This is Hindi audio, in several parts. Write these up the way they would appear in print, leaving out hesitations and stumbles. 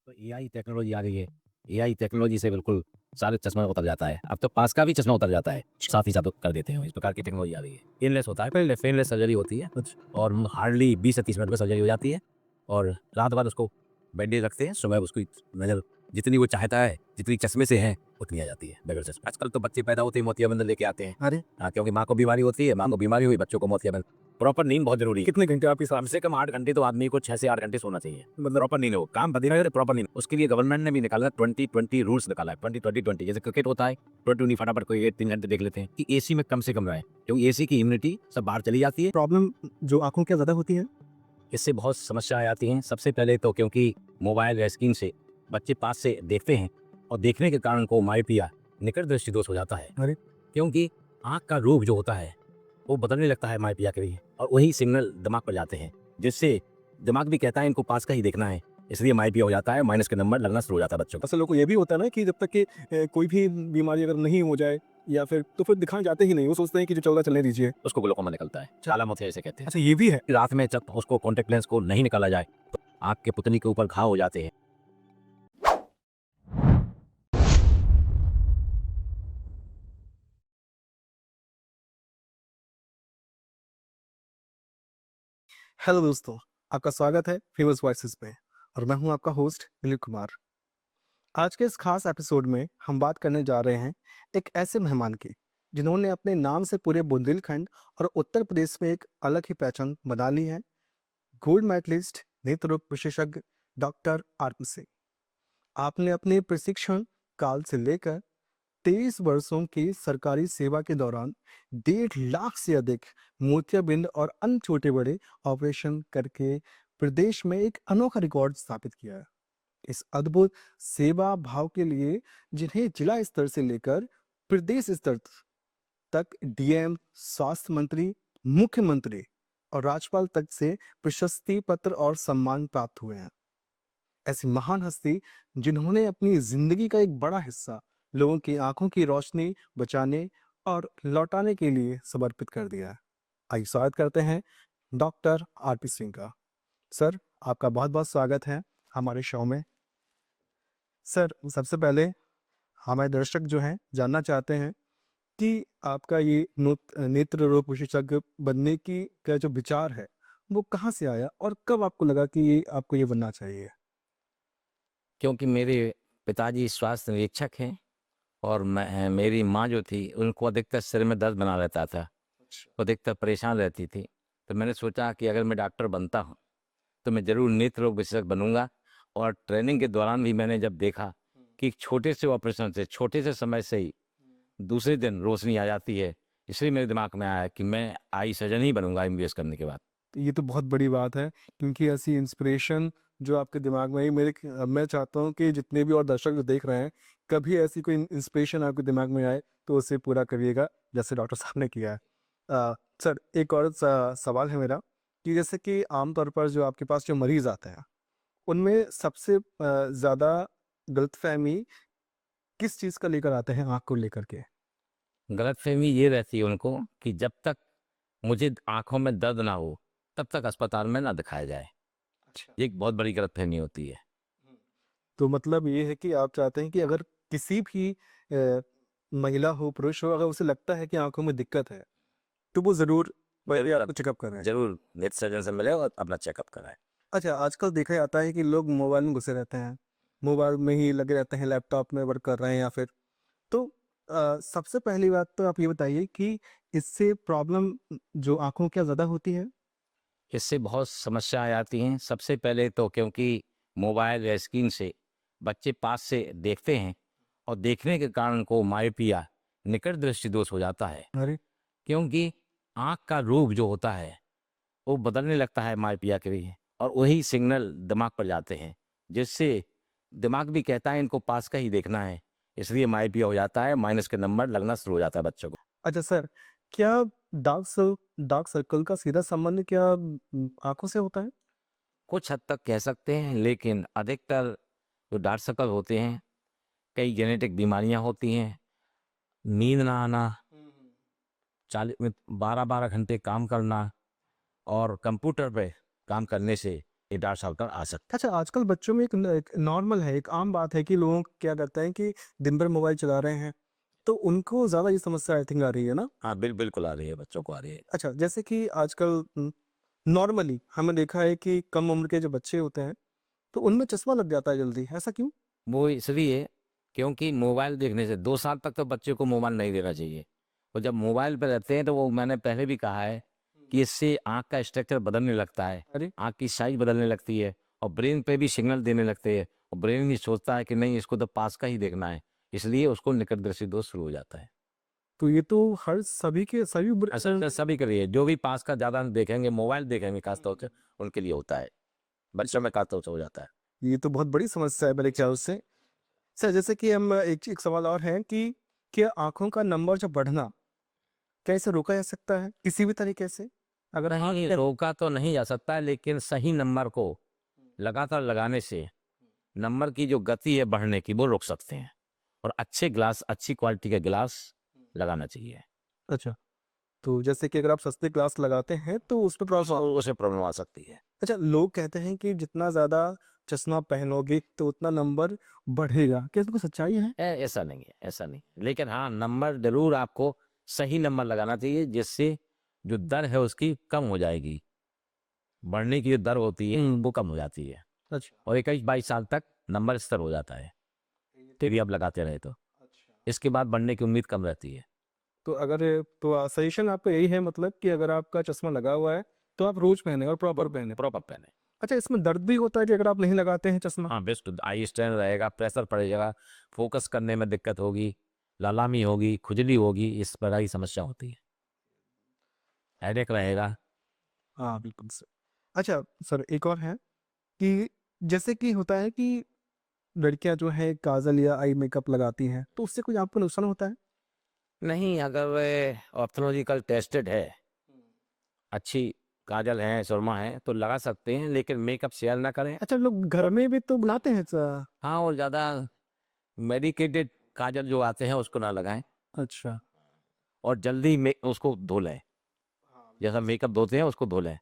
तो एआई टेक्नोलॉजी आ गई है। एआई टेक्नोलॉजी से बिल्कुल सारे चश्मा उतर जाता है। अब तो पास का भी चश्मा उतर जाता है, साथ ही साथ कर देते हैं। इस प्रकार की टेक्नोलॉजी आ गई है। पेनलेस होता है, पहले पेनलेस सर्जरी होती है और हार्डली 20 से 30 मिनट में सर्जरी हो जाती है और रात भर उसको बैंडेज रखते हैं। सुबह उसकी नज़र जितनी वो चाहता है, जितनी चश्मे से है उतनी आ जाती है बगैर चश्मे। आजकल तो बच्चे पैदा होते ही मोतियाबिंद लेके आते हैं। अरे! हाँ, क्योंकि माँ को बीमारी होती है, माँ को बीमारी हुई, बच्चों को मोतियाबिंद। प्रॉपर नींद बहुत जरूरी है। कितने घंटे आप इस कम से कम 8 घंटे तो आदमी को 6 से 8 घंटे सोना चाहिए। मतलब प्रॉपर नींद हो, काम बदल रहा है, प्रॉपर नींद। उसके लिए गवर्नमेंट ने भी निकाला 20-20 रूल्स निकाला है। 20-20-20 जैसे क्रिकेट होता है, 20 फटाफट कोई 3 घंटे देख लेते हैं कि एसी में कम से कम रहे, क्योंकि एसी की इम्यूनिटी सब बाहर चली जाती है। प्रॉब्लम जो आँखों की ज़्यादा होती है? इससे बहुत समस्याएं आती हैं। सबसे पहले तो क्योंकि मोबाइल या स्क्रीन से बच्चे पास से देखते हैं और देखने के कारण को मायोपिया, निकट दृष्टि दोष हो जाता है। अरे! क्योंकि आँख का रूप जो होता है वो बदलने लगता है मायोपिया के लिए और वही सिग्नल दिमाग पर जाते हैं, जिससे दिमाग भी कहता है इनको पास का ही देखना है, इसलिए मायोपिया हो जाता है, माइनस के नंबर लगना शुरू हो जाता है बच्चों को। अक्सर लोगों को ये भी होता है ना कि जब तक कि कोई भी बीमारी अगर नहीं हो जाए या फिर तो फिर दिखाने जाते ही नहीं। वो सोचते हैं कि जो चल रहा है चलने दीजिए। उसको ग्लोकोमा निकलता है, काला मोतिया इसे कहते हैं। अच्छा, ये भी है? रात में जब उसको कॉन्टेक्ट लेंस को नहीं निकाला जाए तो आँख के पुतली के ऊपर घाव हो जाते हैं। हेलो दोस्तों, आपका स्वागत है फेमस वॉइसेस में और मैं हूं आपका होस्ट दिलीप कुमार। आज के इस खास एपिसोड में हम बात करने जा रहे हैं एक ऐसे मेहमान की जिन्होंने अपने नाम से पूरे बुंदेलखंड और उत्तर प्रदेश में एक अलग ही पहचान बना ली है। गोल्ड मेडलिस्ट नेत्र रोग विशेषज्ञ डॉक्टर आरपी सिंह। आपने अपने प्रशिक्षण काल से लेकर 23 वर्षों की सरकारी सेवा के दौरान 1.5 लाख से अधिक मोतियाबिंद और अन्य छोटे बड़े ऑपरेशन करके प्रदेश में एक अनोखा रिकॉर्ड स्थापित किया है। इस अद्भुत सेवा भाव के लिए जिन्हें जिला स्तर से लेकर प्रदेश स्तर तक डीएम, स्वास्थ्य मंत्री, मुख्यमंत्री और राज्यपाल तक से प्रशस्ति पत्र और सम्मान प्राप्त हुए हैं। ऐसी महान हस्ती जिन्होंने अपनी जिंदगी का एक बड़ा हिस्सा लोगों की आंखों की रोशनी बचाने और लौटाने के लिए समर्पित कर दिया है। आइए स्वागत करते हैं डॉक्टर आरपी सिंह का। सर, आपका बहुत बहुत स्वागत है हमारे शो में। सर, सबसे पहले हमारे दर्शक जो हैं जानना चाहते हैं कि आपका ये नेत्र रोग विशेषज्ञ बनने की का जो विचार है वो कहाँ से आया और कब आपको लगा कि ये आपको ये बनना चाहिए? क्योंकि मेरे पिताजी स्वास्थ्य निरीक्षक हैं और मैं मेरी माँ जो थी उनको अधिकतर सिर में दर्द बना रहता था, अच्छा। वो अधिकतर परेशान रहती थी। तो मैंने सोचा कि अगर मैं डॉक्टर बनता हूँ तो मैं ज़रूर नेत्र रोग विशेषज्ञ बनूंगा। और ट्रेनिंग के दौरान भी मैंने जब देखा कि छोटे से ऑपरेशन से, छोटे से समय से ही दूसरे दिन रोशनी आ जाती है, इसलिए मेरे दिमाग में आया कि मैं आई सर्जन ही बनूंगा एमबीबीएस करने के बाद। तो ये तो बहुत बड़ी बात है क्योंकि ऐसी इंस्पिरेशन जो आपके दिमाग में आई मैं चाहता हूँ कि जितने भी और दर्शक जो देख रहे हैं, कभी ऐसी कोई इंस्पिरेशन आपके दिमाग में आए तो उसे पूरा करिएगा जैसे डॉक्टर साहब ने किया है। सर, एक और सवाल है मेरा कि जैसे कि आमतौर पर जो आपके पास जो मरीज आते हैं उनमें सबसे ज़्यादा गलतफहमी किस चीज़ का लेकर आते हैं आँख को लेकर के? गलतफहमी ये रहती है उनको कि जब तक मुझे आंखों में दर्द ना हो तब तक अस्पताल में ना दिखाया जाए। अच्छा। ये एक बहुत बड़ी गलतफहमी होती है। तो मतलब ये है कि आप चाहते हैं कि अगर किसी भी महिला हो, पुरुष हो, अगर उसे लगता है कि आँखों में दिक्कत है, तो वो ज़रूर पहले जरूर आपको चेकअप कराएँ। जरूर नेत्र सर्जन से मिले और अपना चेकअप कराएं। अच्छा, आजकल देखा जाता है कि लोग मोबाइल में घुसे रहते हैं, मोबाइल में ही लगे रहते हैं, लैपटॉप में वर्क कर रहे हैं या फिर तो सबसे पहली बात तो आप ये बताइए कि इससे प्रॉब्लम जो आँखों क्या ज़्यादा होती है? इससे बहुत समस्याएं आती हैं। सबसे पहले तो क्योंकि मोबाइल या स्क्रीन से बच्चे पास से देखते हैं और देखने के कारण को मायोपिया, निकट दृष्टि दोष हो जाता है। अरे! क्योंकि आँख का रूप जो होता है वो बदलने लगता है मायोपिया के लिए और वही सिग्नल दिमाग पर जाते हैं, जिससे दिमाग भी कहता है इनको पास का ही देखना है, इसलिए मायोपिया हो जाता है, माइनस के नंबर लगना शुरू हो जाता है बच्चों को। अच्छा सर, क्या डार्क सर्कल का सीधा संबंध क्या आँखों से होता है? कुछ हद तक कह सकते हैं, लेकिन अधिकतर जो डार्क सर्कल होते हैं, कई जेनेटिक बीमारियां होती हैं, नींद ना आना, 40 12-12 घंटे काम करना और कंप्यूटर पे काम करने से ये डार्क सर्कल आ सकता अच्छा, आजकल बच्चों में एक नॉर्मल है, एक आम बात है कि लोग क्या करते हैं कि दिन भर मोबाइल चला रहे हैं, तो उनको ज़्यादा ये समस्या आई थिंक आ रही है ना? है। हाँ, बिल्कुल आ रही है, बच्चों को आ रही है। अच्छा, जैसे कि आजकल नॉर्मली हमने देखा है कि कम उम्र के जो बच्चे होते हैं, तो उनमें चश्मा लग जाता है जल्दी, ऐसा क्यों? वो इसलिए क्योंकि मोबाइल देखने से 2 साल तक तो बच्चे को मोबाइल नहीं देना चाहिए। और जब मोबाइल पे रहते हैं तो वो मैंने पहले भी कहा है कि इससे आँख का स्ट्रक्चर बदलने लगता है, अरे! आँख की साइज़ बदलने लगती है और ब्रेन पे भी सिग्नल देने लगते हैं और ब्रेन ये सोचता है कि नहीं इसको तो पास का ही देखना है, इसलिए उसको निकट दृष्टि दोष शुरू हो जाता है। तो ये तो हर सभी के सभी असल में सभी के लिए जो भी पास का ज़्यादा देखेंगे, मोबाइल देखेंगे खास तौर से, उनके लिए होता है। बच्चों में खास तौर से हो जाता है। ये तो बहुत बड़ी समस्या है मेरे ख्याल से। सर, जैसे कि हम एक सवाल और है कि क्या आँखों का नंबर जो बढ़ना, क्या इसे रोका जा सकता है किसी भी तरीके से? अगर हाँ, नहीं, रोका तो नहीं जा सकता है, लेकिन सही नंबर को लगातार लगाने से नंबर की जो गति है बढ़ने की, वो रोक सकते हैं और अच्छे ग्लास, अच्छी क्वालिटी के ग्लास लगाना चाहिए। अच्छा, तो जैसे कि अगर आप सस्ते ग्लास लगाते हैं तो उसमें प्रॉब्लम। उसे प्रॉब्लम आ सकती है। अच्छा, लोग कहते हैं कि जितना ज़्यादा चश्मा पहनोगे तो उतना नंबर बढ़ेगा, क्या इसमें कोई सच्चाई है? ऐसा नहीं है, ऐसा नहीं। लेकिन हाँ, नंबर ज़रूर आपको सही नंबर लगाना चाहिए, जिससे जो दर है उसकी कम हो जाएगी। बढ़ने की जो दर होती है, वो कम हो जाती है अच्छा। और 21-22 साल तक नंबर स्थिर हो जाता है, यदि आप लगाते रहे तो। इसके बाद बढ़ने की उम्मीद कम रहती है। तो अगर तो सजेशन आपका यही है मतलब कि अगर आपका चश्मा लगा हुआ है, तो आप रोज़ पहने और प्रॉपर पहने। प्रॉपर पहने। अच्छा, इसमें दर्द भी होता है कि अगर आप नहीं लगाते हैं चश्मा? हाँ, बेस्ट आई स्ट्रेन रहेगा, प्रेशर पड़ेगा, फ़ोकस करने में दिक्कत होगी, लालामी होगी, खुजली होगी, इस तरह की समस्या होती है। हेडेक रहेगा। हाँ, बिल्कुल सर। अच्छा सर, एक और है कि जैसे कि होता है कि लड़कियाँ जो हैं काजल या आई मेकअप लगाती हैं, तो उससे कोई आपको नुकसान होता है? नहीं, अगर ऑप्थेल्मोलॉजिकल टेस्टेड है, अच्छी काजल है, सुरमा है, तो लगा सकते हैं, लेकिन मेकअप शेयर ना करें। अच्छा, लोग घर में भी तो बनाते हैं हाँ, और ज़्यादा मेडिकेटेड काजल जो आते हैं, उसको ना लगाएँ अच्छा। और जल्दी में उसको धो लें। जैसा मेकअप धोते हैं, उसको धो लें।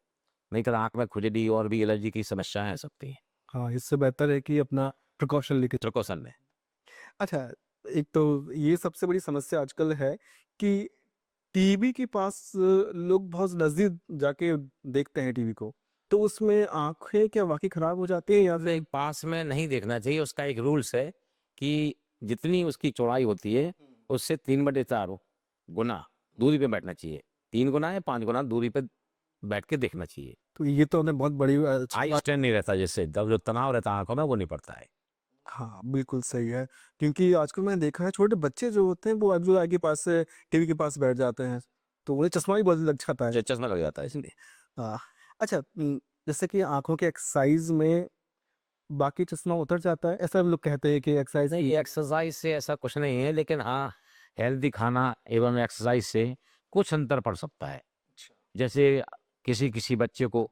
नहीं तो आँख में खुजली और भी एलर्जी की समस्याएँ आ सकती हैं। हाँ, इससे बेहतर है कि अपना प्रिकॉशन लेके। प्रिकॉशन लें। अच्छा, एक तो ये सबसे बड़ी समस्या आजकल है कि टीवी के पास लोग बहुत नज़दीक जाके देखते हैं टीवी को, तो उसमें आँखें क्या वाक़ई खराब हो जाती हैं या फिर? एक पास में नहीं देखना चाहिए, उसका एक रूल्स है कि जितनी उसकी चौड़ाई होती है, उससे 3/4 गुना दूरी पे बैठना चाहिए। 3 गुना या 5 गुना दूरी पे बैठ के देखना चाहिए। तो ये तो हमें बहुत बड़ी अच्छी आई बात। स्ट्रेन नहीं रहता जिससे, जब जो तनाव रहता है आँखों में, वो नहीं पड़ता है। हाँ, बिल्कुल सही है, क्योंकि आजकल मैंने देखा है छोटे बच्चे जो होते हैं वो अब्दुल आई के पास से टीवी के पास बैठ जाते हैं, तो उन्हें चश्मा भी बहुत लग जाता है। चश्मा लग जाता है इसलिए। हाँ, अच्छा, जैसे कि आँखों के एक्सरसाइज़ में बाकी चश्मा उतर जाता है, ऐसा लोग कहते हैं कि एक्सरसाइज़ नहीं, एक्सरसाइज से ऐसा कुछ नहीं है, लेकिन हाँ, हेल्दी खाना एवं एक्सरसाइज से कुछ अंतर पड़ सकता है। जैसे किसी-किसी बच्चे को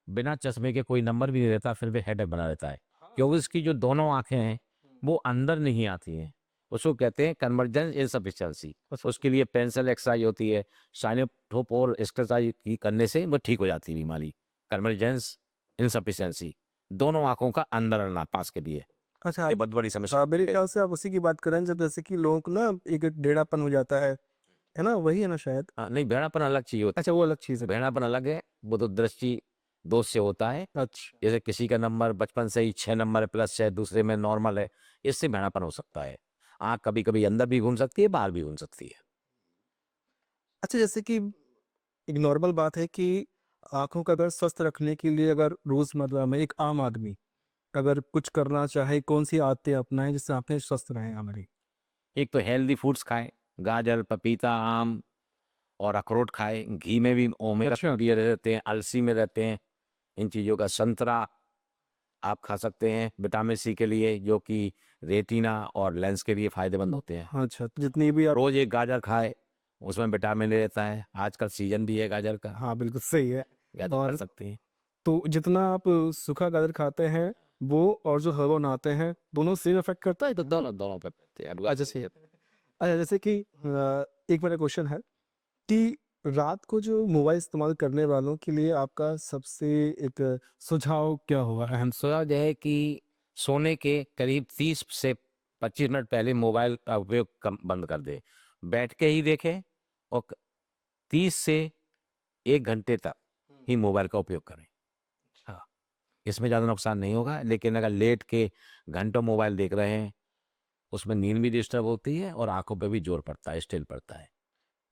बिना चश्मे के कोई नंबर भी नहीं रहता, फिर भी हेडेक बना रहता है, क्योंकि उसकी जो दोनों आँखें हैं, वो अंदर नहीं आती हैं। उसको कहते हैं कन्वर्जेंस इनसफिशिएंसी। उसके लिए पेंसिल एक्सरसाइज होती है, साइनोप्रोप और एक्सरसाइज की करने से वो ठीक हो जाती है बीमारी। कन्वर्जेंस इनसफिशिएंसी, दोनों आँखों का अंदर आना पास के लिए, अच्छा, ये बहुत बड़ी समस्या हाँ, मेरे है। ख्याल से आप उसी की बात कर रहे हैं जब जैसे कि लोगों को ना एक टेढ़ापन हो जाता है ना? वही है ना शायद? नहीं, भेड़ापन अलग चीज़ होती अच्छा, वो अलग चीज़ है। है। भेड़ापन अलग है, वो तो दृष्टि दोष से होता है। अच्छा। जैसे किसी का नंबर बचपन से ही 6 नंबर प्लस है, दूसरे में नॉर्मल है, इससे भेड़ापन हो सकता है। आँख कभी-कभी अंदर भी घूम सकती है, बाहर भी घूम सकती है। अच्छा, जैसे कि एक नॉर्मल बात है कि आँखों का अगर स्वस्थ रखने के लिए अगर रोज़मर्रा में एक आम आदमी अगर कुछ करना चाहे, कौन-सी आदतें अपनाएँ जिससे आँखें स्वस्थ रहें हमारी? एक तो हेल्दी फूड्स खाएँ, गाजर, पपीता, आम और अखरोट खाएँ। घी में भी ओमेगा अच्छा। फैटी रहते हैं, अलसी में रहते हैं, इन चीज़ों का। संतरा आप खा सकते हैं विटामिन सी के लिए, जो कि रेटिना और लेंस के लिए फ़ायदेमंद होते हैं। अच्छा, तो जितनी भी आप। रोज़ एक गाजर खाएँ, उसमें विटामिन ए रहता है। आजकल सीज़न भी है गाजर का, हाँ, बिल्कुल सही है। गाजर खा और सकते हैं। तो जितना आप सूखा गाजर खाते हैं, वो और जो हलवा बनाते हैं, दोनों सेम इफ़ेक्ट करता है? तो दोनों पे पड़ते हैं। अच्छा, सही है। अच्छा, जैसे कि एक मेरा क्वेश्चन है कि रात को जो मोबाइल इस्तेमाल करने वालों के लिए आपका सबसे एक सुझाव क्या होगा अहम? सुझाव यह है कि सोने के करीब 30 से 25 मिनट पहले मोबाइल का उपयोग बंद कर दे, बैठ के ही देखें और 30 से 1 घंटे तक ही मोबाइल का उपयोग करें। हाँ, इसमें ज़्यादा नुकसान नहीं होगा, लेकिन अगर लेट के घंटों मोबाइल देख रहे हैं, उसमें नींद भी डिस्टर्ब होती है और आंखों पे भी जोर पड़ता है, स्ट्रेन पड़ता है।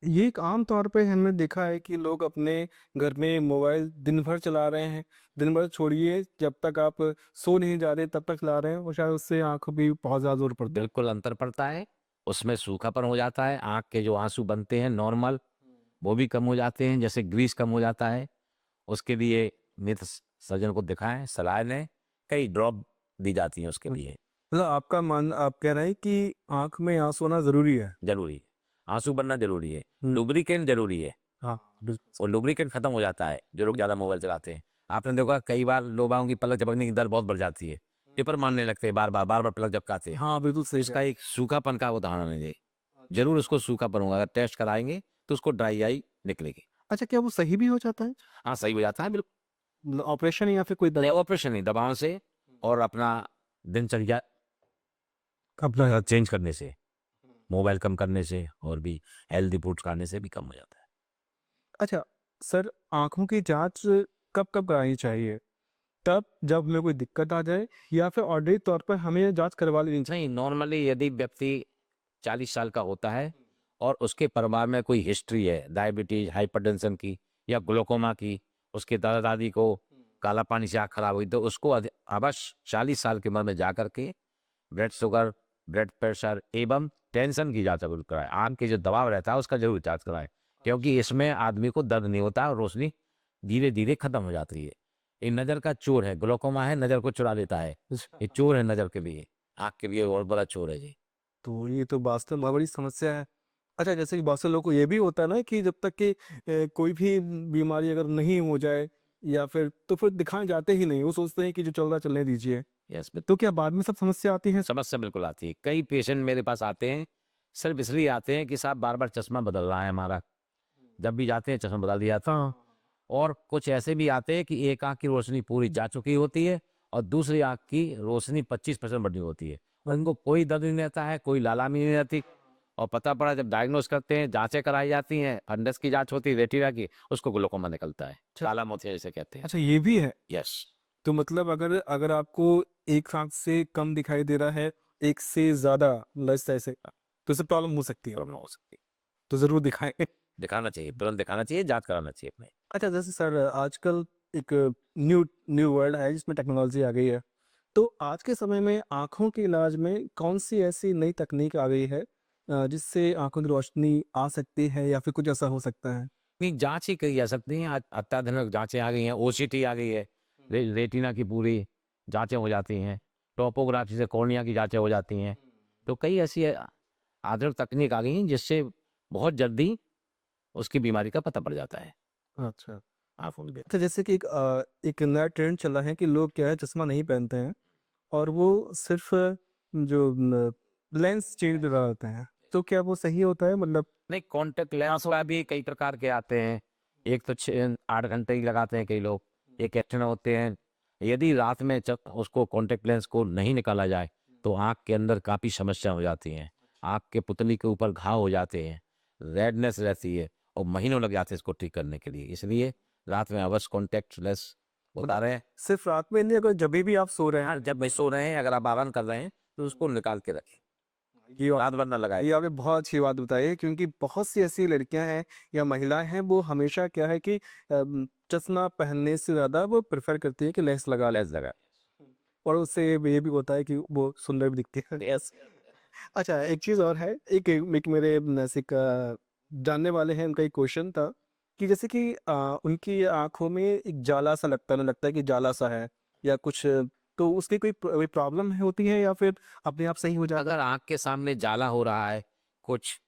ये एक आम तौर पे हमने देखा है कि लोग अपने घर में मोबाइल दिन भर चला रहे हैं। दिन भर छोड़िए, जब तक आप सो नहीं जा रहे तब तक चला रहे हैं और शायद उससे आँखों पे भी बहुत ज़्यादा ज़ोर पड़ता है। बिल्कुल अंतर पड़ता है, उसमें सूखापन हो जाता है, आँख के जो आंसू बनते हैं नॉर्मल, वो भी कम हो जाते हैं, जैसे ग्रीस कम हो जाता है। उसके लिए नेत्र सर्जन को दिखाएं, सलाह लें, कई ड्रॉप दी जाती हैं उसके लिए। मतलब आप कह रहे हैं कि आँख में आँसू आना ज़रूरी है? जरूरी है, आंसू बनना जरूरी है, हुँ। लुब्रिकेंट जरूरी है। हाँ, बिल्कुल। और लुब्रिकेंट खत्म हो जाता है जो लोग ज्यादा मोबाइल चलाते हैं। आपने देखा कई बार लोबाओं की पलक झपकने की दर बहुत बढ़ जाती है, टिपर मारने लगते हैं, बार बार पलक झपकाते हैं। हाँ, बिल्कुल सही उसका एक सूखापन का उदाहरण है ये। जरूर उसको सूखापन होगा, अगर टेस्ट कराएंगे तो उसको ड्राई आई निकलेगी। अच्छा, क्या वो सही भी हो जाता है? हाँ, सही हो जाता है बिल्कुल। मतलब ऑपरेशन या फिर कोई नहीं, दवा? ऑपरेशन नहीं, दवाओं से और अपना दिनचर्या अपना चेंज करने से, मोबाइल कम करने से और भी हेल्दी फूड्स खाने से भी कम हो जाता है। अच्छा, सर आँखों की जाँच कब-कब करानी चाहिए? तब जब हमें कोई दिक्कत आ जाए या फिर ऑलरेडी तौर पर हमें ये जाँच करवा लेनी चाहिए? नहीं, नॉर्मली यदि व्यक्ति 40 साल का होता है और उसके परिवार में कोई हिस्ट्री है डायबिटीज, हाइपरटेंशन की या ग्लोकोमा की, उसके दादा दादी को काला पानी से आँख खराब हुई, तो उसको अवश्य 40 साल की उम्र में जा करके ब्लड शुगर, ब्लड प्रेशर एवं टेंशन की जांच जरूर कराएं। आँख के जो दबाव रहता है उसका जरूर जांच कराएं, क्योंकि इसमें आदमी को दर्द नहीं होता और रोशनी धीरे धीरे खत्म हो जाती है। ये नज़र का चोर है, ग्लोकोमा है, नज़र को चुरा लेता है। ये चोर है नज़र के लिए, आँख के लिए और बड़ा चोर है जी। तो ये तो वास्तव में बड़ी समस्या है। अच्छा, जैसे कि बहुत से लोगों को ये भी होता है ना कि जब तक कि कोई भी बीमारी अगर नहीं हो जाए या फिर तो फिर दिखाने जाते ही नहीं। वो सोचते हैं कि जो चल रहा है चलने दीजिए। यस, तो क्या बाद में सब समस्या आती है? समस्या बिल्कुल आती है। कई पेशेंट मेरे पास आते हैं, सिर्फ इसलिए आते हैं कि साहब बार बार चश्मा बदल रहा है हमारा, जब भी जाते हैं चश्मा बदल दिया था। हाँ। और कुछ ऐसे भी आते हैं कि एक आँख की रोशनी पूरी जा चुकी होती है और दूसरी आँख की रोशनी 25% बढ़ी होती है। उनको कोई दर्द नहीं रहता है, कोई लालामी नहीं रहती, और पता पड़ा जब डायग्नोस करते हैं, जांचें कराई जाती हैं, फंडस की जांच होती है, रेटिना की, उसको ग्लोकोमा निकलता है, काला मोतिया जिसे कहते हैं। अच्छा, ये भी है। यस, तो मतलब अगर अगर आपको एक आँख से कम दिखाई दे रहा है, एक से ज़्यादा लेस ऐसे, तो इससे प्रॉब्लम हो सकती है। प्रॉब्लम हो सकती है। तो ज़रूर दिखाएँ। दिखाना चाहिए, तुरंत दिखाना चाहिए, जांच कराना चाहिए अपने। अच्छा, जैसे सर आजकल एक न्यू न्यू वर्ल्ड है जिसमें टेक्नोलॉजी आ गई है। तो आज के समय में आँखों के इलाज में कौन-सी ऐसी नई तकनीक आ गई है जिससे आँखों की रोशनी आ सकती है या फिर कुछ ऐसा हो सकता है? नहीं, जांच ही करी जा सकती हैं, आज अत्याधुनिक जांचें आ गई हैं, ओसीटी आ गई है, रेटिना की पूरी जांचें हो जाती हैं, टोपोग्राफी से कॉर्निया की जांचें हो जाती हैं। तो कई ऐसी आधुनिक तकनीक आ गई हैं जिससे बहुत जल्दी उसकी बीमारी का पता पड़ जाता है। अच्छा। आँखों में। अच्छा, जैसे कि एक नया ट्रेंड चला है कि लोग क्या है चश्मा नहीं पहनते हैं और वो सिर्फ़ जो लेंस चेंज लगाते हैं। तो क्या वो सही होता है? मतलब नहीं, कॉन्टैक्ट लेंस का भी कई प्रकार के आते हैं। एक तो 8 घंटे ही लगाते हैं कई लोग, एक एक्स्ट्रा होते हैं। यदि रात में जब उसको कॉन्टैक्ट लेंस को नहीं निकाला जाए तो आँख के अंदर काफ़ी समस्या हो जाती हैं। आँख के पुतली के ऊपर घाव हो जाते हैं, रेडनेस रहती है और महीनों लग जाते हैं इसको ठीक करने के लिए। इसलिए रात में अवश्य कॉन्टैक्ट लेंस बता रहे हैं। सिर्फ़ रात में नहीं, अगर जभी भी आप सो रहे हैं। हाँ, जब मैं सो रहे हैं, अगर आप आराम कर रहे हैं तो उसको निकाल के रखें, ये रात भर ना लगाएं। ये आपने बहुत अच्छी बात बताई है क्योंकि बहुत सी ऐसी लड़कियां हैं या महिलाएं हैं वो हमेशा क्या है कि चश्मा पहनने से ज़्यादा वो प्रेफर करती है कि लेंस लगा ले लेंस लगा। और उससे ये भी होता है कि वो सुंदर भी दिखती है। यस। अच्छा, एक चीज़ और है, एक मेरे नैसिक जानने वाले हैं, उनका एक क्वेश्चन था कि जैसे कि उनकी आँखों में एक जाला-सा लगता है, उन्हें लगता है कि जाला-सा है या कुछ, तो उसकी कोई प्रॉब्लम होती है या फिर अपने आप सही हो जाता है? अगर आँख के सामने जाला हो रहा है, कुछ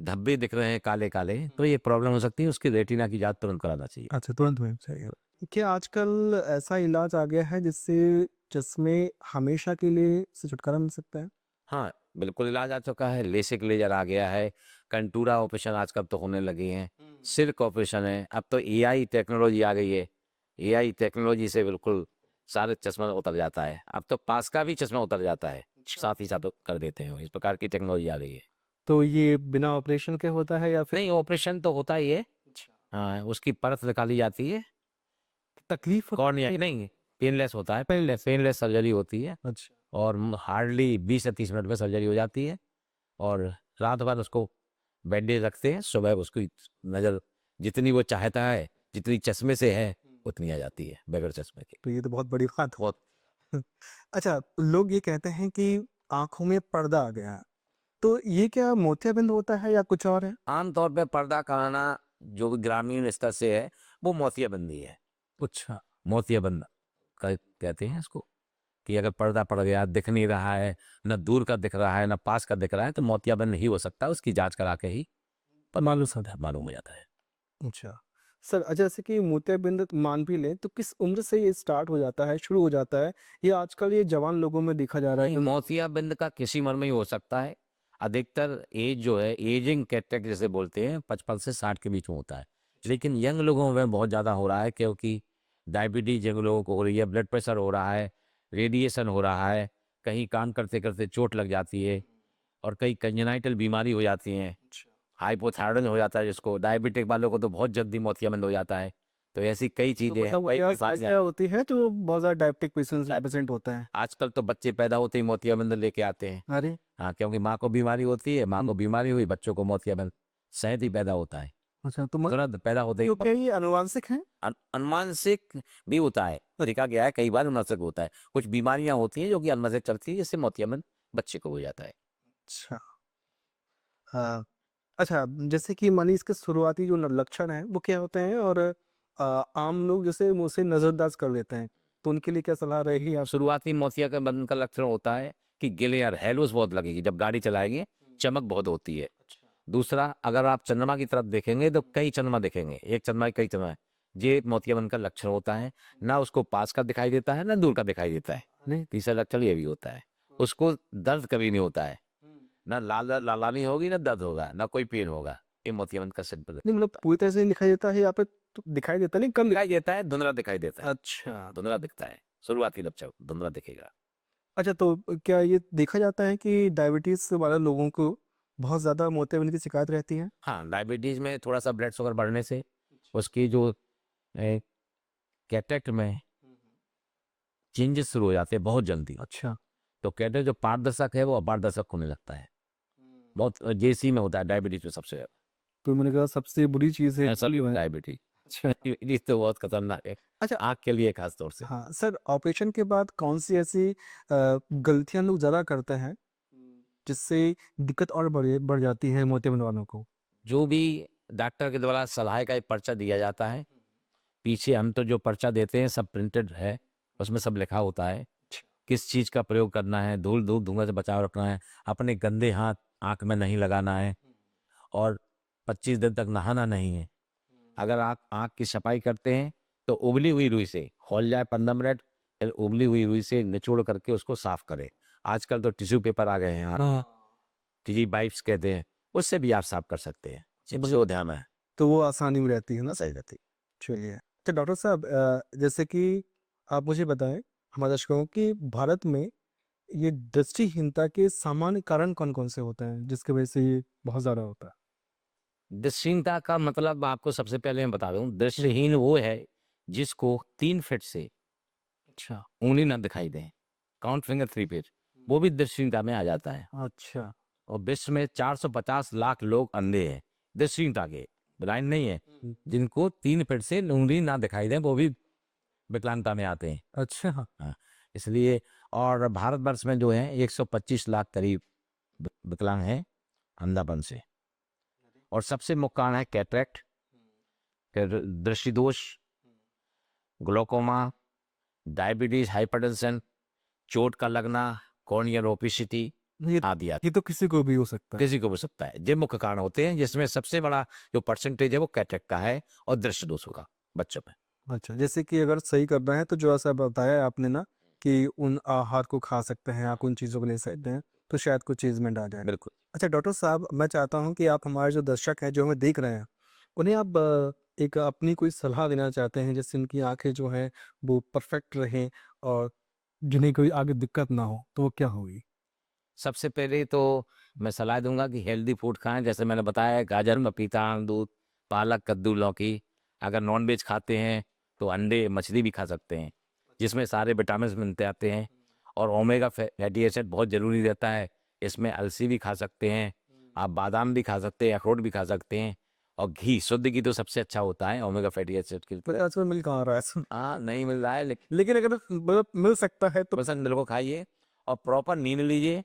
धब्बे दिख रहे हैं काले-काले, तो ये प्रॉब्लम हो सकती है, उसकी रेटिना की जाँच तुरंत कराना चाहिए। अच्छा, तुरंत में चाहिए। क्या आजकल ऐसा इलाज आ गया है जिससे चश्मे हमेशा के लिए से छुटकारा मिल सकता है? हाँ, बिल्कुल इलाज आ चुका है, लेसिक लेजर आ गया है, कंटूरा ऑपरेशन आजकल तो होने लगे हैं, सिल्क ऑपरेशन है, अब तो एआई टेक्नोलॉजी आ गई है। एआई टेक्नोलॉजी से बिल्कुल सारे चश्मा उतर जाता है, अब तो पास का भी चश्मा उतर जाता है, साथ ही साथ कर देते हैं, इस प्रकार की टेक्नोलॉजी आ गई है। तो ये बिना ऑपरेशन के होता है या फिर नहीं, ऑपरेशन तो होता ही है। हाँ, उसकी परत निकाली जाती है, तकलीफ कॉर्निया नहीं, पेनलेस होता है, पेनलेस सर्जरी होती है अच्छा और हार्डली 20 से 30 मिनट में सर्जरी हो जाती है और रात भर उसको बैंडेज रखते हैं, सुबह उसकी नज़र जितनी वो चाहता है, जितनी चश्मे से है उतनी आ जाती है बगैर चश्मे के। तो ये तो बहुत बड़ी बात बहुत है। अच्छा, लोग ये कहते हैं कि आंखों में पर्दा आ गया है, तो ये क्या मोतियाबिंद होता है या कुछ और है? आमतौर पे पर्दा कराना जो ग्रामीण स्तर से है वो मोतियाबंदी है। अच्छा मोतियाबंद कहते हैं इसको, कि अगर पर्दा पड़ गया, दिख नहीं रहा है, न दूर का दिख रहा है न पास का दिख रहा है, तो मोतियाबिंद ही हो सकता है, उसकी जांच करा के ही पर मालूम हो जाता है। अच्छा सर, अच्छा, जैसे कि मोतियाबिंद मान भी लें तो किस उम्र से ये स्टार्ट हो जाता है, शुरू हो जाता है? ये आजकल ये जवान लोगों में देखा जा रहा नहीं, है। मोतियाबिंद का किसी उम्र में ही हो सकता है। अधिकतर एज जो है, एजिंग कैटरेक्ट जैसे बोलते हैं, 55 से 60 के बीच में होता है, लेकिन यंग लोगों में बहुत ज़्यादा हो रहा है, क्योंकि डायबिटीज यंग लोगों को हो रही है, ब्लड प्रेशर हो रहा है, रेडिएशन हो रहा है, कहीं काम करते करते चोट लग जाती है और कई कंजेनाइटल बीमारी हो जाती हैं, हाइपोथायराइड हो जाता है, जिसको डायबिटिक वालों को तो बहुत जल्दी मोतियाबिंद हो जाता है। तो ऐसी कई तो चीज़ें हैं, मतलब कई क्या बीमारियां क्या होती है जो बहुत ज़्यादा डायबिटिक पेशेंट होता है? आजकल तो बच्चे पैदा होते ही मोतियाबिंद लेके आते हैं। अरे हाँ, क्योंकि माँ को बीमारी होती है, माँ को बीमारी हुई, बच्चों को मोतियाबिंद सहज ही पैदा होता है, अच्छा, तो तुरंत पैदा होते ही। तो क्या ये अनुवांशिक है? अनुवांशिक भी होता है, तो देखा गया है कई बार अनुवांशिक होता है, कुछ बीमारियां होती हैं जो कि अनुवांशिक चलती है, जिससे मोतियाबिंद बच्चे को हो जाता है। अच्छा हाँ। अच्छा, जैसे कि मानिए इसके शुरुआती जो लक्षण हैं वो क्या होते हैं, और आम लोग जैसे मुँह से नज़रअंदाज कर लेते हैं, तो उनके लिए क्या सलाह रहेगी आप? शुरुआती मोतियाबिंद का लक्षण होता है कि गिलेयर हेलोस बहुत लगेगी, जब गाड़ी चलाएंगे चमक बहुत होती है। दूसरा, अगर आप चंद्रमा की तरफ देखेंगे तो कई चंद्रमा दिखेंगे, एक चंद्रमा कई चंद्रमा, ये मोतियाबिंद का लक्षण होता है। ना उसको पास का दिखाई देता है ना दूर का दिखाई देता है। नहीं, तीसरा लक्षण ये भी होता है, उसको दर्द कभी नहीं होता है, ना लालानी होगी ना दर्द होगा ना कोई पेन होगा। ये मोतियाबिंद का सिंपल नहीं मतलब पूरी तरह से नहीं दिखाई देता है, यहाँ पे तो दिखाई देता नहीं, कम दिखाई देता है, धुंधला दिखाई देता है। अच्छा। धुंधला दिखता है, शुरुआती लक्षण धुंधला दिखेगा। अच्छा, तो क्या ये देखा जाता है कि डायबिटीज़ वाले लोगों को बहुत ज़्यादा मोतियाबिंद की शिकायत रहती है? हाँ, डायबिटीज में थोड़ा सा ब्लड शुगर बढ़ने से उसकी जो कैटेक्ट में चेंजेस शुरू हो जाते हैं बहुत जल्दी। अच्छा। तो कैटेक्ट जो पारदर्शक है वो अपारदर्शक होने लगता है, बहुत जेसी में होता है डायबिटीज में सबसे तो मैंने कहा सबसे बुरी चीज़ है ऐसा डायबिटीज। अच्छा। डायबिटीज तो बहुत खतरनाक है, अच्छा आँख के लिए खास तौर से। हाँ, सर, ऑपरेशन के बाद कौन-सी ऐसी गलतियाँ लोग ज़्यादा करते हैं, जिससे दिक्कत और बढ़ जाती है मोतियाबिंद वालों को? जो भी डॉक्टर के द्वारा सलाह का एक पर्चा दिया जाता है, पीछे हम तो जो पर्चा देते हैं सब प्रिंटेड है, उसमें सब लिखा होता है किस चीज़ का प्रयोग करना है, धूल धूप धुआं से बचाव रखना है, अपने गंदे हाथ आँख में नहीं लगाना है और 25 दिन तक नहाना नहीं है। अगर आप आँख की सफाई करते हैं तो उबली हुई रुई से खौल जाए 15 मिनट, फिर उबली हुई रुई से निचोड़ करके उसको साफ करें। आजकल तो टिश्यू पेपर आ गए हैं, टी वाइप्स कहते हैं, उससे भी आप साफ कर सकते हैं। मुझे वो ध्यान है, तो वो आसानी में रहती है ना? सही रहती। चलिए। तो डॉक्टर साहब, जैसे कि आप मुझे बताएँ हमारे दर्शकों को कि भारत में ये दृष्टिहीनता के सामान्य कारण कौन-कौन से होते हैं, जिसकी वजह से ये बहुत ज़्यादा होता है? दृष्टिहीनता का मतलब आपको सबसे पहले मैं बता दूं, दृष्टिहीन वो है जिसको 3 फीट से अच्छा। उंगली ना दिखाई दे, काउंट फिंगर 3 फीट, वो भी दृष्टिहीनता में आ जाता है। अच्छा। और विश्व में 450 लाख लोग अंधे हैं दृष्टिहीनता के, ब्लाइंड नहीं है, जिनको 3 फीट से उंगली ना दिखाई दे वो भी विकलांगता में आते हैं। अच्छा। हाँ, इसलिए और भारतवर्ष में जो है 125 लाख करीब विकलांग हैं अंधापन से। और सबसे मुख्य कारण है कैटरेक्ट, फिर दृष्टि दोष, ग्लोकोमा, डायबिटीज, हाइपरटेंशन, चोट का लगना, कॉर्नियल ओपेसिटी ये आदि आदि। ये तो किसी को भी हो सकता है। किसी को हो सकता है, ये मुख्य कारण होते हैं, जिसमें सबसे बड़ा जो परसेंटेज है वो कैटरेक्ट का है और दृष्टि दोषों का बच्चों में। अच्छा, जैसे कि अगर सही करना है तो जो ऐसा बताया आपने ना कि उन आहार को खा सकते हैं, आप उन चीज़ों को ले सकते हैं, तो शायद कुछ चीज़मेंट आ जाए। बिल्कुल। अच्छा डॉक्टर साहब, मैं चाहता हूँ कि आप हमारे जो दर्शक हैं, जो हमें देख रहे हैं, उन्हें आप एक अपनी कोई सलाह देना चाहते हैं जिससे उनकी आँखें जो हैं वो परफेक्ट रहें और जिन्हें कोई आगे दिक्कत ना हो, तो वो क्या होगी? सबसे पहले तो मैं सलाह दूँगा कि हेल्दी फूड खाएँ, जैसे मैंने बताया गाजर, पपीता, अमरूद, पालक, कद्दू, लौकी। अगर नॉन-वेज खाते हैं तो अंडे, मछली भी खा सकते हैं, जिसमें सारे विटामिन्स मिलते आते हैं और ओमेगा फैटी एसिड बहुत ज़रूरी रहता है। इसमें अलसी भी खा सकते हैं, आप बादाम भी खा सकते हैं, अखरोट भी खा सकते हैं और घी, शुद्ध घी तो सबसे अच्छा होता है ओमेगा फैटी एसिड के पर लिए। आजकल मिल कहाँ रहा है ऐसा? हाँ, नहीं मिल रहा है लेकिन लेकिन अगर मतलब मिल सकता है तो पसंद दिल को खाइए और प्रॉपर नींद लीजिए।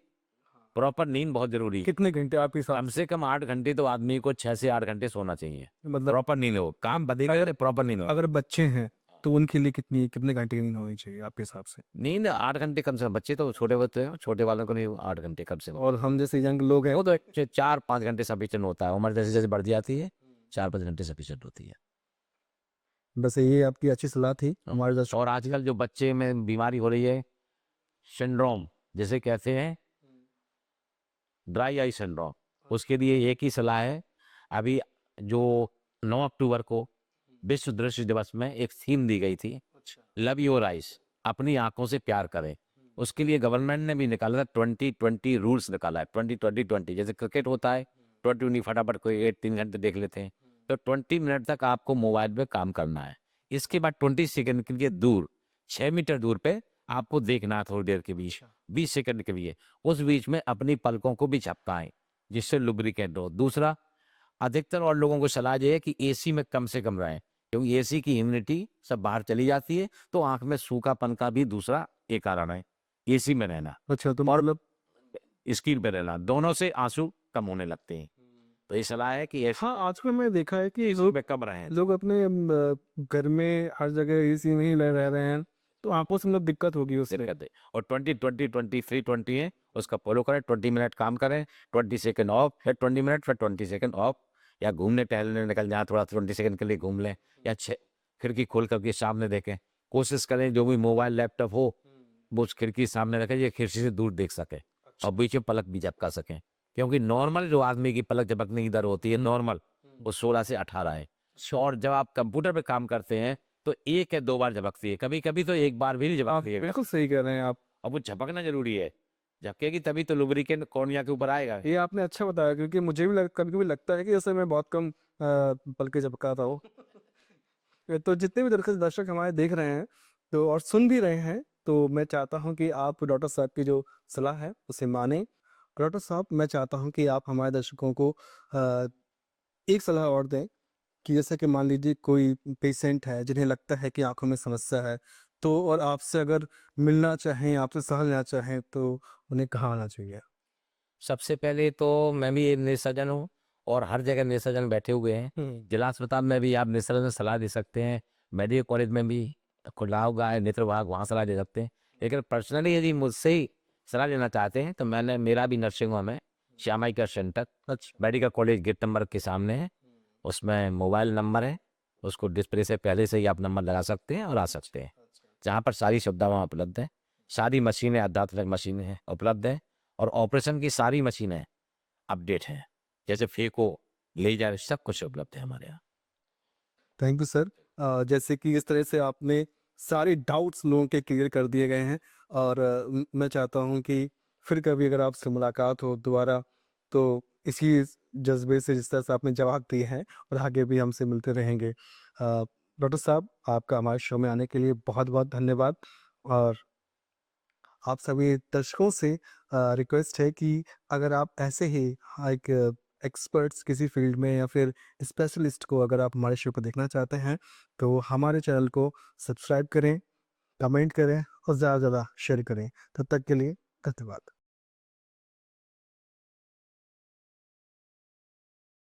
प्रॉपर नींद बहुत ज़रूरी है। कितने घंटे आपके हिसाब कम से? से कम 8 घंटे तो आदमी को 6 से 8 घंटे सोना चाहिए। मतलब प्रॉपर नींद हो, काम बंद अगर करे प्रॉपर नींद हो। अगर बच्चे हैं, तो उनके लिए कितने घंटे की नींद होनी चाहिए आपके हिसाब से? नींद 8 घंटे कम से कम, बच्चे तो छोटे होते हैं, छोटे वालों को नहीं 8 घंटे कम से कम। और हम जैसे यंग लोग हैं, वो तो 4-5 घंटे सफिशिएंट होता है, उम्र जैसे-जैसे बढ़ जाती है, 4-5 घंटे सफिशिएंट होती है। बस ये आपकी अच्छी सलाह थी हमारे दर्शक। और आजकल जो बच्चे में बीमारी हो रही है, सिंड्रोम जिसे कहते हैं ड्राई आई सिंड्रोम, उसके लिए एक ही सलाह है। अभी जो 9 अक्टूबर को विश्व दृष्टि दिवस में एक थीम दी गई थी, लव योर आइज, अपनी आंखों से प्यार करें। उसके लिए गवर्नमेंट ने भी निकाला था 20-20 रूल्स निकाला है, 20-20-20 जैसे क्रिकेट होता है, 20 फटाफट कोई 3 घंटे देख लेते हैं, तो 20 मिनट तक आपको मोबाइल पे काम करना है। इसके बाद 20 सेकंड के लिए दूर, 6 मीटर दूर पे आपको देखना है थोड़ी देर के बीच, 20 सेकंड के लिए। उस बीच में अपनी पलकों को भी झपकाएं, जिससे लुब्रिकेट हो। दूसरा, अधिकतर और लोगों को सलाह ये है कि एसी में कम से कम रहें, क्योंकि एसी की ह्यूमिडिटी सब बाहर चली जाती है, तो आँख में सूखापन का भी दूसरा एक कारण है, एसी में रहना अच्छा, तो और मतलब स्क्रीन पे रहना, दोनों से आँसू कम होने लगते हैं। तो ये सलाह है कि एसी हाँ, आजकल मैं देखा है कि लोग में कम रहें। लोग अपने घर में हर जगह एसी में ही रह रहे हैं, तो आँखों से मतलब दिक्कत होगी उससे। दिक्कत है। और 20-20-20 है, उसका फॉलो करें, 20 मिनट काम करें, 20 सेकंड ऑफ, फिर 20 मिनट, फिर 20 सेकंड ऑफ, या घूमने टहलने निकल जाएं, थोड़ा 20 सेकंड के लिए घूम लें, या खिड़की खोल करके सामने देखें। कोशिश करें जो भी मोबाइल लैपटॉप हो वो उस खिड़की के सामने रखें, ये खिड़की से दूर देख सके और बीच में पलक भी झपका सकें, क्योंकि नॉर्मल जो आदमी की पलक झपकने की दर होती है नॉर्मल, वो 16 से 18 है। और जब आप कंप्यूटर पे काम करते हैं तो 1 या 2 बार झपकती है, कभी-कभी तो 1 बार भी नहीं आप झपकती है। बिल्कुल सही कह रहे हैं आप। अब वो झपकना ज़रूरी है, झपकेगी तभी तो लुब्रिकेंट कॉर्निया के ऊपर आएगा। ये आपने अच्छा बताया, क्योंकि मुझे भी कभी-कभी लगता है कि जैसे मैं बहुत कम पलकें झपकाता हूँ। तो जितने भी दर्शक हमारे देख रहे हैं तो और सुन भी रहे हैं, तो मैं चाहता हूँ कि आप डॉक्टर साहब की जो सलाह है उसे मानें। डॉक्टर साहब, मैं चाहता हूँ कि आप हमारे दर्शकों को अ, एक सलाह और दें कि जैसे कि मान लीजिए कोई पेशेंट है जिन्हें लगता है कि आँखों में समस्या है, तो और आपसे अगर मिलना चाहें, आपसे सलाह लेना चाहें, तो उन्हें कहाँ आना चाहिए? सबसे पहले तो मैं भी एक नेत्रसर्जन हूँ और हर जगह नेत्रसर्जन बैठे हुए हैं। हुँ। जिला अस्पताल में भी आप नेत्रसर्जन सलाह दे सकते हैं, मेडिकल कॉलेज में भी खुला हुआ है नेत्र विभाग, वहाँ सलाह दे सकते हैं। लेकिन पर्सनली यदि मुझसे ही सलाह लेना चाहते हैं तो मेरा भी नर्सिंग होम है, श्यामाई केयर सेंटर, अच्छा। मेडिकल कॉलेज गेट नंबर के सामने है। उसमें मोबाइल नंबर है, उसको डिस्प्ले से पहले से ही आप नंबर लगा सकते हैं और आ सकते हैं, जहाँ पर सारी सुविधा वहाँ उपलब्ध है। सारी मशीनें, अत्याधुनिक मशीनें हैं उपलब्ध है और ऑपरेशन की सारी मशीनें अपडेट हैं, जैसे फेको, लेजर, सब कुछ उपलब्ध है हमारे यहाँ। Thank you sir. जैसे कि इस तरह से आपने सारे डाउट्स लोगों के क्लियर कर दिए गए हैं और मैं चाहता हूँ कि फिर कभी अगर आपसे मुलाकात हो दोबारा, तो इसी जज्बे से जिस तरह से आपने जवाब दिए हैं और आगे भी हमसे मिलते रहेंगे। डॉक्टर साहब, आपका हमारे शो में आने के लिए बहुत बहुत धन्यवाद। और आप सभी दर्शकों से रिक्वेस्ट है कि अगर आप ऐसे ही एक एक्सपर्ट्स किसी फील्ड में या फिर स्पेशलिस्ट को अगर आप हमारे शो को देखना चाहते हैं, तो हमारे चैनल को सब्सक्राइब करें, कमेंट करें और ज़्यादा से ज़्यादा शेयर करें। तब तक के लिए धन्यवाद।